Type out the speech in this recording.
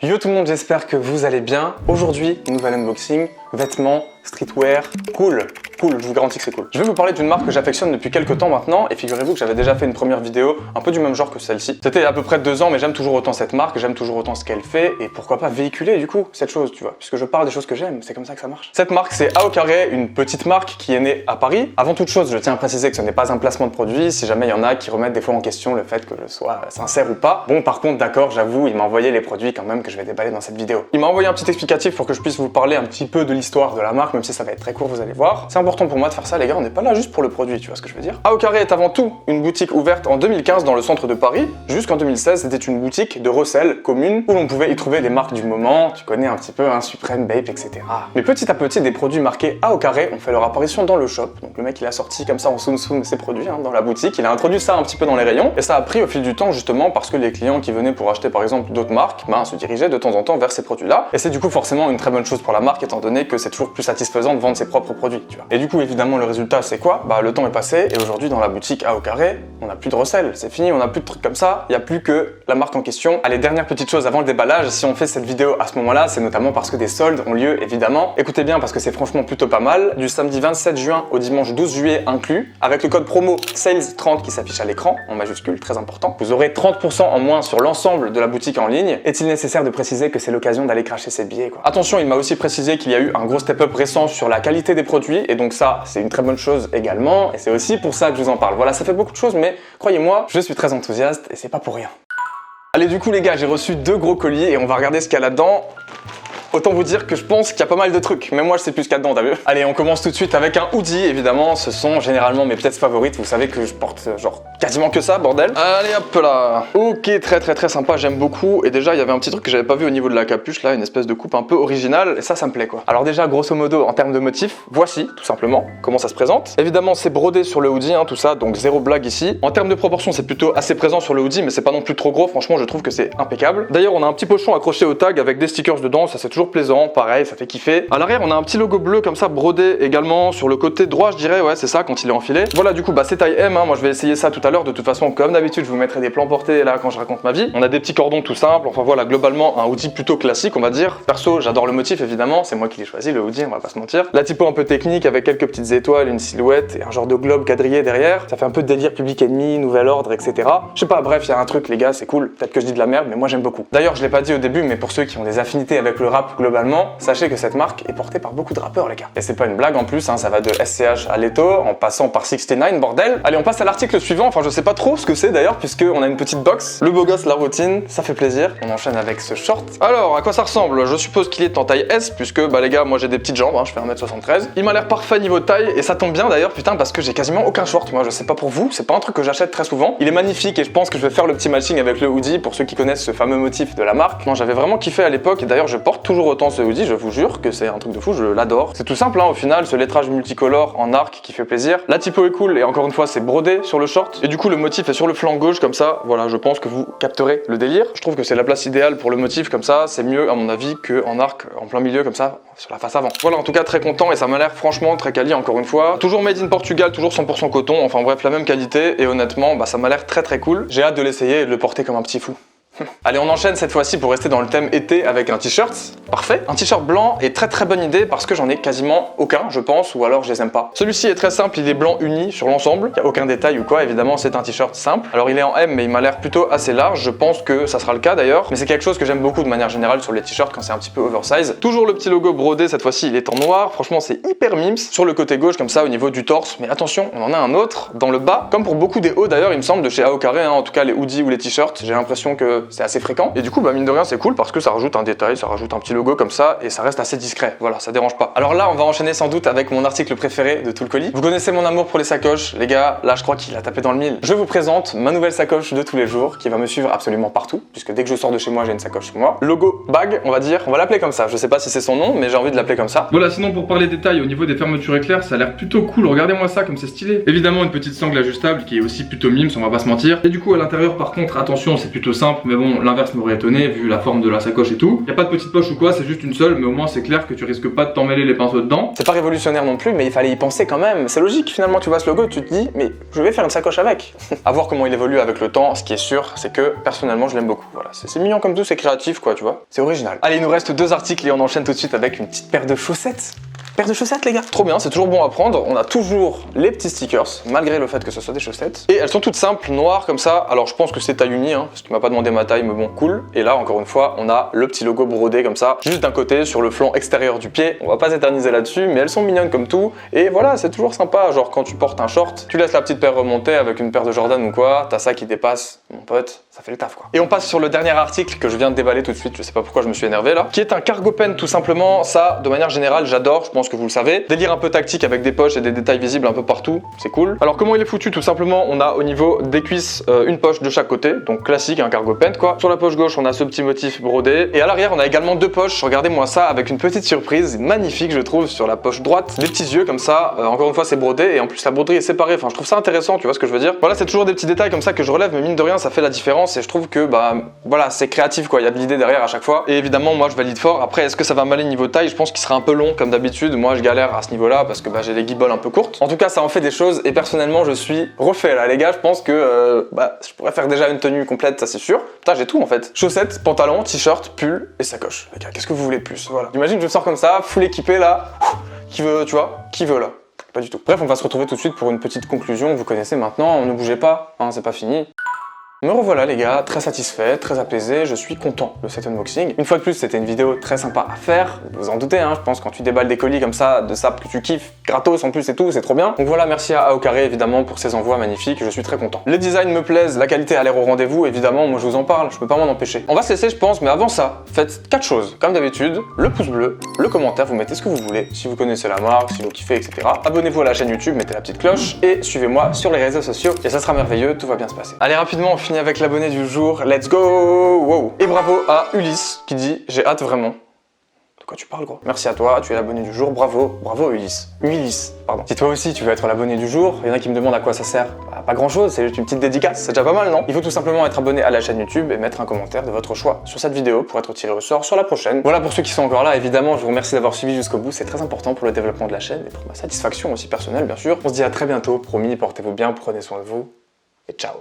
Yo tout le monde, j'espère que vous allez bien. Aujourd'hui, nouvel unboxing, vêtements, streetwear, cool, je vous garantis que c'est cool. Je vais vous parler d'une marque que j'affectionne depuis quelques temps maintenant et figurez-vous que j'avais déjà fait une première vidéo un peu du même genre que celle-ci. C'était il y a à peu près 2 ans mais j'aime toujours autant cette marque, j'aime toujours autant ce qu'elle fait et pourquoi pas véhiculer du coup cette chose, tu vois, puisque je parle des choses que j'aime, c'est comme ça que ça marche. Cette marque c'est A au carré, une petite marque qui est née à Paris. Avant toute chose, je tiens à préciser que ce n'est pas un placement de produit, si jamais il y en a qui remettent des fois en question le fait que je sois sincère ou pas. Bon par contre d'accord, j'avoue, il m'a envoyé les produits quand même que je vais déballer dans cette vidéo. Il m'a envoyé un petit explicatif pour que je puisse vous parler un petit peu de l'histoire de la marque, même si ça va être très court, vous allez voir. C'est important pour moi de faire ça les gars, on n'est pas là juste pour le produit, tu vois ce que je veux dire. A au carré est avant tout une boutique ouverte en 2015 dans le centre de Paris. Jusqu'en 2016, c'était une boutique de recel commune où l'on pouvait y trouver les marques du moment, tu connais un petit peu, un Supreme, Bape, etc. Mais petit à petit, des produits marqués A au carré ont fait leur apparition dans le shop. Donc le mec il a sorti comme ça en soum ses produits dans la boutique, il a introduit ça un petit peu dans les rayons et ça a pris au fil du temps justement parce que les clients qui venaient pour acheter par exemple d'autres marques, se dirigeaient de temps en temps vers ces produits-là. Et c'est du coup forcément une très bonne chose pour la marque étant donné que c'est toujours plus satisfaisant de vendre ses propres produits, tu vois. Et du coup évidemment le résultat c'est quoi? Le temps est passé et aujourd'hui dans la boutique A au carré, on n'a plus de recel, c'est fini, on n'a plus de trucs comme ça, il n'y a plus que la marque en question. Allez, dernière petite chose avant le déballage, si on fait cette vidéo à ce moment-là, c'est notamment parce que des soldes ont lieu évidemment. Écoutez bien parce que c'est franchement plutôt pas mal, du samedi 27 juin au dimanche 12 juillet inclus, avec le code promo SALES30 qui s'affiche à l'écran, en majuscule, très important. Vous aurez 30% en moins sur l'ensemble de la boutique en ligne. Est-il nécessaire de préciser que c'est l'occasion d'aller cracher ses billets quoi. Attention, il m'a aussi précisé qu'il y a eu un gros step-up récent sur la qualité des produits et donc ça, c'est une très bonne chose également et c'est aussi pour ça que je vous en parle. Voilà, ça fait beaucoup de choses mais croyez-moi, je suis très enthousiaste et c'est pas pour rien. Allez du coup les gars, j'ai reçu 2 gros colis et on va regarder ce qu'il y a là-dedans. Autant vous dire que je pense qu'il y a pas mal de trucs, même moi je sais plus ce qu'il y a dedans, t'as vu? Allez, on commence tout de suite avec un hoodie, évidemment, ce sont généralement mes pièces favorites, vous savez que je porte genre quasiment que ça, bordel. Allez hop là. Ok, très sympa, j'aime beaucoup, et déjà il y avait un petit truc que j'avais pas vu au niveau de la capuche, là, une espèce de coupe un peu originale, et ça me plaît quoi. Alors déjà, grosso modo, en termes de motifs, voici, tout simplement, comment ça se présente. Évidemment, c'est brodé sur le hoodie, tout ça, donc zéro blague ici. En termes de proportion, c'est plutôt assez présent sur le hoodie, mais c'est pas non plus trop gros, franchement, je trouve que c'est impeccable. D'ailleurs, on a un petit pochon accroché au tag avec des stickers dedans, ça c'est toujours plaisant, pareil, ça fait kiffer. À l'arrière, on a un petit logo bleu comme ça brodé également sur le côté droit, je dirais, ouais, c'est ça quand il est enfilé. Voilà, du coup, c'est taille M, moi je vais essayer ça tout à l'heure. De toute façon, comme d'habitude, je vous mettrai des plans portés là quand je raconte ma vie. On a des petits cordons tout simples, enfin voilà, globalement, un hoodie plutôt classique, on va dire. Perso, j'adore le motif évidemment, c'est moi qui l'ai choisi, le hoodie, on va pas se mentir. La typo un peu technique avec quelques petites étoiles, une silhouette et un genre de globe quadrillé derrière. Ça fait un peu délire Public Enemy, Nouvel Ordre, etc. Je sais pas, bref, il y a un truc, les gars, c'est cool. Peut-être que je dis de la merde, mais moi j'aime beaucoup. D'ailleurs, je l'ai pas dit au début, mais pour ceux qui ont des affinités avec le rap globalement, sachez que cette marque est portée par beaucoup de rappeurs, les gars. Et c'est pas une blague en plus, ça va de SCH à Leto, en passant par 69, bordel. Allez, on passe à l'article suivant, enfin je sais pas trop ce que c'est d'ailleurs, puisqu'on a une petite box. Le beau gosse, la routine, ça fait plaisir. On enchaîne avec ce short. Alors, à quoi ça ressemble? Je suppose qu'il est en taille S, puisque les gars, moi j'ai des petites jambes, je fais 1m73. Il m'a l'air parfait niveau taille, et ça tombe bien d'ailleurs, putain, parce que j'ai quasiment aucun short, moi je sais pas pour vous, c'est pas un truc que j'achète très souvent. Il est magnifique et je pense que je vais faire le petit matching avec le hoodie pour ceux qui connaissent ce fameux motif de la marque. Moi j'avais vraiment kiffé à l'époque, et d'ailleurs je porte toujours autant ce hoodie, je vous jure que c'est un truc de fou, je l'adore. C'est tout simple au final, ce lettrage multicolore en arc qui fait plaisir. La typo est cool et encore une fois c'est brodé sur le short. Et du coup le motif est sur le flanc gauche comme ça, voilà, je pense que vous capterez le délire. Je trouve que c'est la place idéale pour le motif comme ça, c'est mieux à mon avis qu'en arc en plein milieu comme ça, sur la face avant. Voilà, en tout cas très content et ça m'a l'air franchement très quali encore une fois. Toujours made in Portugal, toujours 100% coton, enfin bref la même qualité et honnêtement ça m'a l'air très cool. J'ai hâte de l'essayer et de le porter comme un petit fou. Allez, on enchaîne cette fois-ci pour rester dans le thème été avec un t-shirt. Parfait. Un t-shirt blanc est très bonne idée parce que j'en ai quasiment aucun, je pense, ou alors je les aime pas. Celui-ci est très simple, il est blanc uni sur l'ensemble. Il n'y a aucun détail ou quoi, évidemment, c'est un t-shirt simple. Alors il est en M, mais il m'a l'air plutôt assez large. Je pense que ça sera le cas d'ailleurs. Mais c'est quelque chose que j'aime beaucoup de manière générale sur les t-shirts quand c'est un petit peu oversize. Toujours le petit logo brodé, cette fois-ci, il est en noir. Franchement, c'est hyper mimes. Sur le côté gauche, comme ça, au niveau du torse. Mais attention, on en a un autre dans le bas. Comme pour beaucoup des hauts d'ailleurs, il me semble, de chez A au carré, en tout cas les hoodies ou les t-shirts, j'ai l'impression que c'est assez fréquent. Et du coup, mine de rien, c'est cool parce que ça rajoute un détail, ça rajoute un petit logo comme ça et ça reste assez discret. Voilà, ça dérange pas. Alors là, on va enchaîner sans doute avec mon article préféré de tout le colis. Vous connaissez mon amour pour les sacoches, les gars. Là, je crois qu'il a tapé dans le mille. Je vous présente ma nouvelle sacoche de tous les jours qui va me suivre absolument partout, puisque dès que je sors de chez moi, j'ai une sacoche sur moi. Logo bag, on va dire. On va l'appeler comme ça. Je sais pas si c'est son nom, mais j'ai envie de l'appeler comme ça. Voilà, sinon pour parler détails au niveau des fermetures éclairs, ça a l'air plutôt cool. Regardez-moi ça, comme c'est stylé. Évidemment, une petite sangle ajustable qui est aussi plutôt mimes, on va pas se mentir. Et du coup, à l'intérieur, par contre, attention, c'est plutôt simple, mais Mais bon, l'inverse m'aurait étonné vu la forme de la sacoche et tout. Y a pas de petite poche ou quoi, c'est juste une seule, mais au moins c'est clair que tu risques pas de t'emmêler les pinceaux dedans. C'est pas révolutionnaire non plus, mais il fallait y penser quand même. C'est logique, finalement, tu vois ce logo, tu te dis, mais je vais faire une sacoche avec. À voir comment il évolue avec le temps, ce qui est sûr, c'est que personnellement, je l'aime beaucoup. Voilà, c'est mignon comme tout, c'est créatif, quoi, tu vois. C'est original. Allez, il nous reste 2 articles et on enchaîne tout de suite avec une petite paire de chaussettes. Paire de chaussettes, les gars. Trop bien, c'est toujours bon à prendre. On a toujours les petits stickers, malgré le fait que ce soit des chaussettes. Et elles sont toutes simples, noires comme ça. Alors je pense que c'est taille unie, hein, parce qu'il m'a pas demandé ma taille, mais bon, cool. Et là, encore une fois, on a le petit logo brodé comme ça, juste d'un côté, sur le flanc extérieur du pied. On va pas s'éterniser là-dessus, mais elles sont mignonnes comme tout. Et voilà, c'est toujours sympa. Genre quand tu portes un short, tu laisses la petite paire remonter avec une paire de Jordan ou quoi, t'as ça qui dépasse, mon pote, ça fait le taf quoi. Et on passe sur le dernier article que je viens de déballer tout de suite, je sais pas pourquoi je me suis énervé là, qui est un cargo pen tout simplement. Ça, de manière générale, j'adore, je pense que vous le savez. Délire un peu tactique avec des poches et des détails visibles un peu partout, c'est cool. Alors comment il est foutu? Tout simplement, on a au niveau des cuisses une poche de chaque côté, donc classique, un cargo pen quoi. Sur la poche gauche, on a ce petit motif brodé, et à l'arrière, on a également 2 poches, regardez-moi ça, avec une petite surprise magnifique je trouve sur la poche droite, des petits yeux comme ça, encore une fois c'est brodé, et en plus la broderie est séparée, enfin je trouve ça intéressant, tu vois ce que je veux dire. Voilà, c'est toujours des petits détails comme ça que je relève, mais mine de rien ça fait la différence, et je trouve que bah voilà, c'est créatif quoi, il y a de l'idée derrière à chaque fois, et évidemment moi je valide fort. Après, est-ce que ça va m'aller niveau taille? Je pense qu'il sera un peu long comme d'habitude, moi je galère à ce niveau là parce que bah, j'ai les guibolles un peu courtes. En tout cas, ça en fait des choses et personnellement, je suis refait là, les gars. Je pense que je pourrais faire déjà une tenue complète, ça c'est sûr. Putain, j'ai tout en fait. Chaussettes, pantalon, t-shirt, pull et sacoche. Les gars, qu'est-ce que vous voulez de plus? Voilà. J'imagine que je sors comme ça, full équipé là. Qui veut, tu vois? Qui veut là? Pas du tout. Bref, on va se retrouver tout de suite pour une petite conclusion. Vous connaissez maintenant, ne bougez pas, hein, c'est pas fini. Me revoilà les gars, très satisfait, très apaisé, je suis content de cet unboxing. Une fois de plus, c'était une vidéo très sympa à faire, vous vous en doutez, hein, je pense quand tu déballes des colis comme ça, de sable que tu kiffes, gratos en plus et tout, c'est trop bien. Donc voilà, merci à Aocaré évidemment pour ses envois magnifiques, je suis très content. Les designs me plaisent, la qualité a l'air au rendez-vous, évidemment, moi je vous en parle, je peux pas m'en empêcher. On va se laisser je pense, mais avant ça, faites 4 choses, comme d'habitude, le pouce bleu, le commentaire, vous mettez ce que vous voulez, si vous connaissez la marque, si vous kiffez, etc. Abonnez-vous à la chaîne YouTube, mettez la petite cloche, et suivez-moi sur les réseaux sociaux, et ça sera merveilleux, tout va bien se passer. Allez rapidement, on finit avec l'abonné du jour, let's go! Wow. Et bravo à Ulysse qui dit j'ai hâte vraiment. De quoi tu parles gros? Merci à toi, tu es l'abonné du jour, bravo, bravo Ulysse. Ulysse, pardon. Si toi aussi tu veux être l'abonné du jour, il y en a qui me demandent à quoi ça sert. Bah, pas grand chose, c'est juste une petite dédicace, c'est déjà pas mal non? Il faut tout simplement être abonné à la chaîne YouTube et mettre un commentaire de votre choix sur cette vidéo pour être tiré au sort sur la prochaine. Voilà pour ceux qui sont encore là, évidemment je vous remercie d'avoir suivi jusqu'au bout, c'est très important pour le développement de la chaîne et pour ma satisfaction aussi personnelle bien sûr. On se dit à très bientôt, promis, portez-vous bien, prenez soin de vous et ciao.